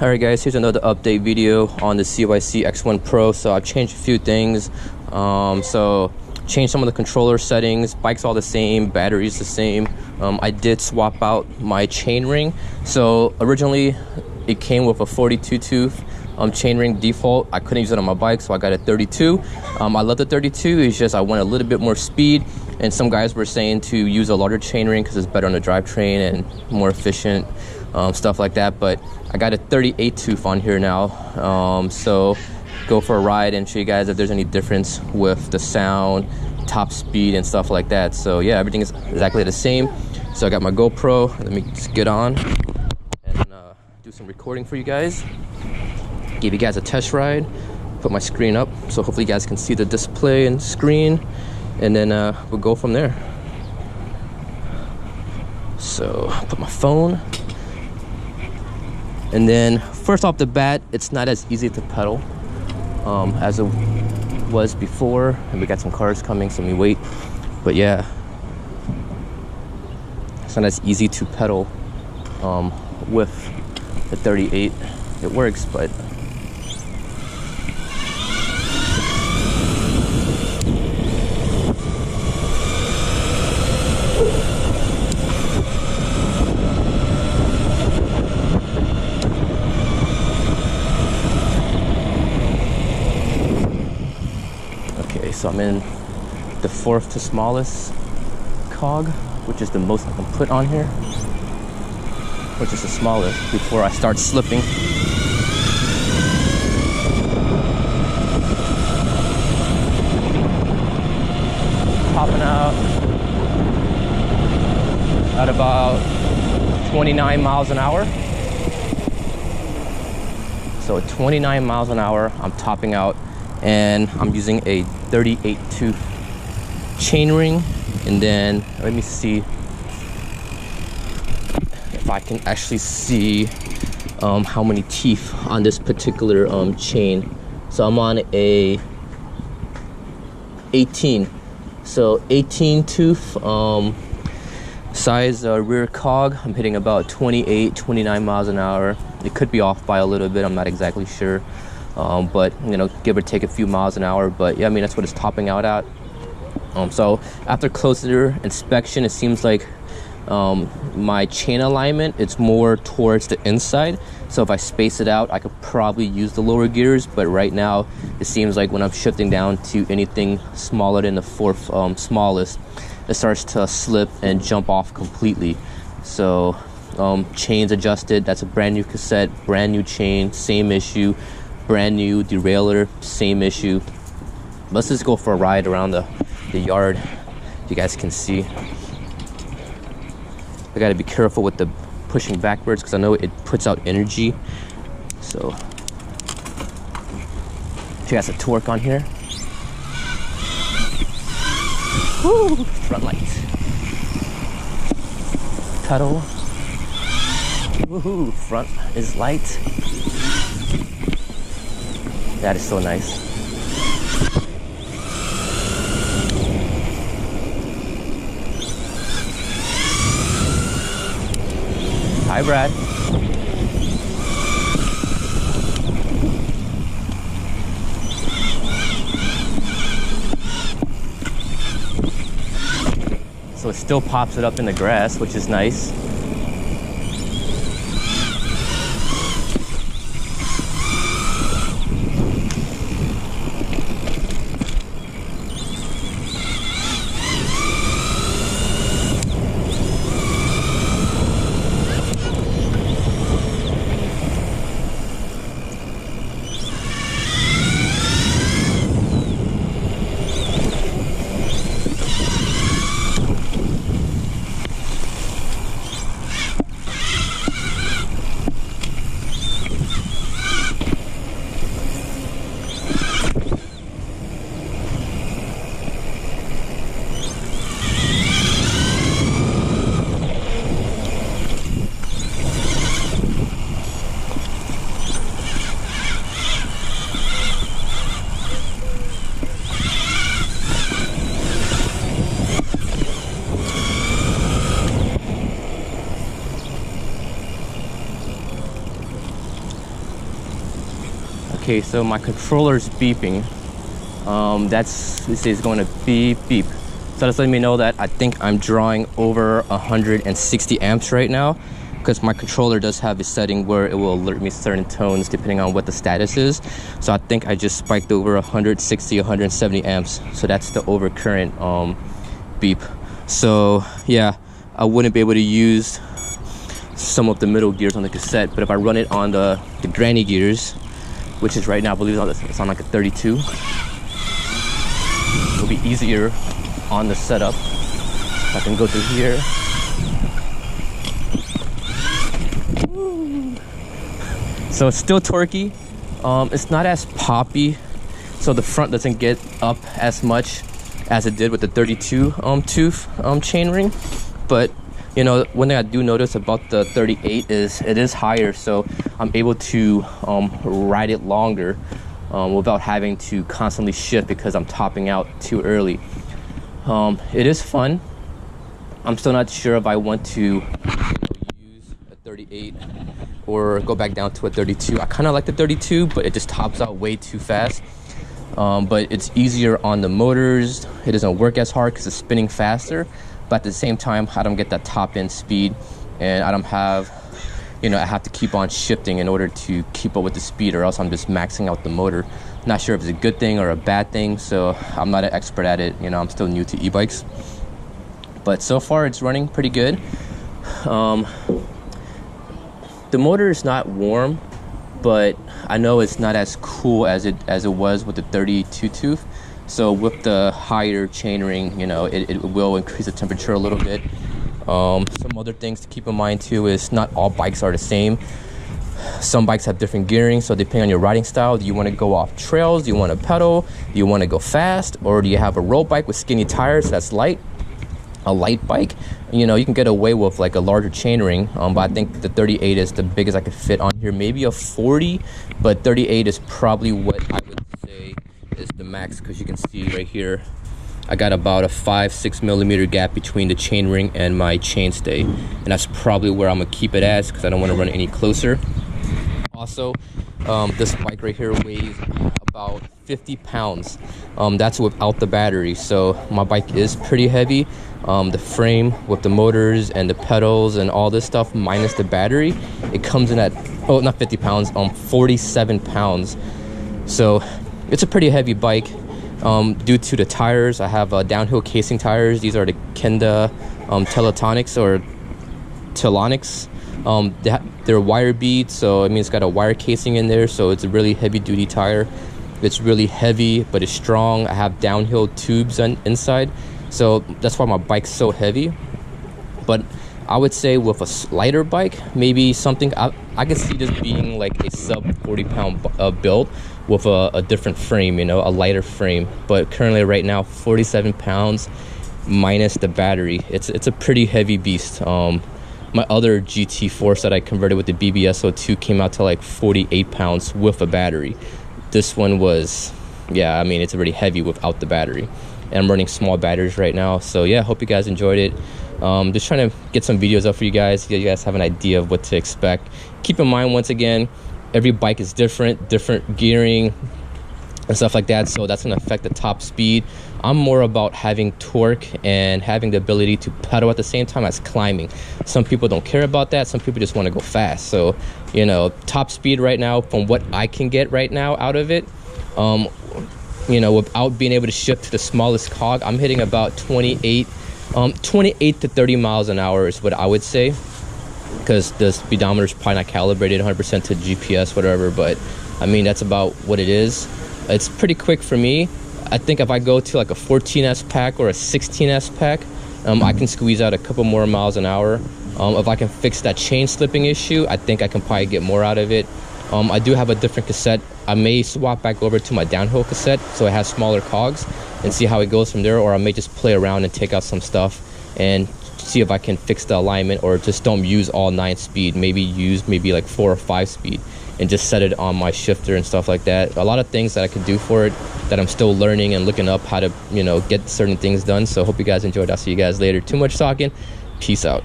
Alright guys, here's another update video on the CYC X1 Pro. So I've changed a few things. So changed some of the controller settings. Bike's all the same, battery's the same. I did swap out my chainring. So originally it came with a 42 tooth chainring default. I couldn't use it on my bike, so I got a 32. I love the 32. It's just I want a little bit more speed, and some guys were saying to use a larger chainring because it's better on the drivetrain and more efficient, stuff like that. But I got a 38 tooth on here now, so go for a ride and show you guys if there's any difference with the sound, top speed, and stuff like that. So yeah, everything is exactly the same. So I got my GoPro. Let me just get on and do some recording for you guys. Give you guys a test ride. Put my screen up so hopefully you guys can see the display and screen, and then we'll go from there. So put my phone, and then first off the bat, it's not as easy to pedal as it was before, and we got some cars coming, so let me wait. But yeah, it's not as easy to pedal with the 38. It works, but so I'm in the 4th to smallest cog, which is the most I can put on here, which is the smallest before I start slipping. Popping out at about 29 miles an hour. So at 29 miles an hour, I'm topping out, and I'm using a 38 tooth chainring. And then let me see if I can actually see how many teeth on this particular chain. So I'm on a 18, so 18 tooth size rear cog. I'm hitting about 29 miles an hour. It could be off by a little bit, I'm not exactly sure. But you know, give or take a few miles an hour. But yeah, I mean, that's what it's topping out at. So after closer inspection, it seems like my chain alignment, it's more towards the inside. So if I space it out, I could probably use the lower gears. But right now, it seems like when I'm shifting down to anything smaller than the 4th smallest, it starts to slip and jump off completely. So chains adjusted. That's a brand new cassette, brand new chain, same issue. Brand new derailleur, same issue. Let's just go for a ride around the yard. If you guys can see, I gotta be careful with the pushing backwards because I know it puts out energy. So if you guys have torque on here. Woo! Front lights. Pedal. Woohoo! Front is light. That is so nice. Hi, Brad. So it still pops it up in the grass, which is nice. Okay, so my controller's beeping. This is going to beep beep. So that's letting me know that I think I'm drawing over 160 amps right now, because my controller does have a setting where it will alert me certain tones depending on what the status is. So I think I just spiked over 160, 170 amps. So that's the overcurrent beep. So yeah, I wouldn't be able to use some of the middle gears on the cassette, but if I run it on the granny gears, which is right now, I believe it's on like a 32, it'll be easier on the setup. I can go through here. So it's still torquey. It's not as poppy, so the front doesn't get up as much as it did with the 32 tooth chainring. But you know, one thing I do notice about the 38 is it is higher, so I'm able to ride it longer without having to constantly shift because I'm topping out too early. It is fun. I'm still not sure if I want to use a 38 or go back down to a 32. I kind of like the 32, but it just tops out way too fast. But it's easier on the motors. It doesn't work as hard because it's spinning faster. But at the same time, I don't get that top end speed, and I don't have, you know, I have to keep on shifting in order to keep up with the speed, or else I'm just maxing out the motor. Not sure if it's a good thing or a bad thing, so I'm not an expert at it. You know, I'm still new to e-bikes, but so far it's running pretty good. The motor is not warm, but I know it's not as cool as it was with the 32 tooth. So with the higher chainring, you know, it will increase the temperature a little bit. Some other things to keep in mind too is not all bikes are the same. Some bikes have different gearing, so depending on your riding style, do you want to go off trails, do you want to pedal, do you want to go fast, or do you have a road bike with skinny tires that's light, a light bike? You know, you can get away with like a larger chainring, but I think the 38 is the biggest I could fit on here. Maybe a 40, but 38 is probably what I would say is the max, because you can see right here I got about a 5-6 millimeter gap between the chainring and my chainstay, and that's probably where I'm gonna keep it as, because I don't want to run it any closer. Also, this bike right here weighs about 50 pounds. That's without the battery, so my bike is pretty heavy. The frame with the motors and the pedals and all this stuff minus the battery, it comes in at, oh, not 50 pounds, 47 pounds. So it's a pretty heavy bike. Due to the tires, I have downhill casing tires. These are the Kenda Telonics or Telonics. They're wire beads, so I mean it's got a wire casing in there, so it's a really heavy duty tire. It's really heavy, but it's strong. I have downhill tubes inside, so that's why my bike's so heavy. But I would say with a lighter bike, maybe something, I could see this being like a sub 40 pound build with a different frame, you know, a lighter frame. But currently right now, 47 pounds minus the battery. It's a pretty heavy beast. My other GT Force that I converted with the BBS02 came out to like 48 pounds with a battery. This one was, yeah, I mean, it's already heavy without the battery. And I'm running small batteries right now. So yeah, hope you guys enjoyed it. Just trying to get some videos up for you guys so you guys have an idea of what to expect. Keep in mind, once again, every bike is different gearing and stuff like that, so that's going to affect the top speed. I'm more about having torque and having the ability to pedal at the same time as climbing. Some people don't care about that. Some people just want to go fast. So, you know, top speed right now, from what I can get right now out of it, you know, without being able to shift to the smallest cog, I'm hitting about 28 to 30 miles an hour is what I would say, because the speedometer is probably not calibrated 100% to GPS, whatever, but I mean, that's about what it is. It's pretty quick for me. I think if I go to like a 14S pack or a 16S pack, I can squeeze out a couple more miles an hour. If I can fix that chain slipping issue, I think I can probably get more out of it. I do have a different cassette. I may swap back over to my downhill cassette so it has smaller cogs and see how it goes from there, or I may just play around and take out some stuff and see if I can fix the alignment, or just don't use all 9 speed, maybe use like 4 or 5 speed and just set it on my shifter and stuff like that. A lot of things that I could do for it that I'm still learning and looking up how to, you know, get certain things done. So hope you guys enjoyed. I'll see you guys later. Too much talking. Peace out.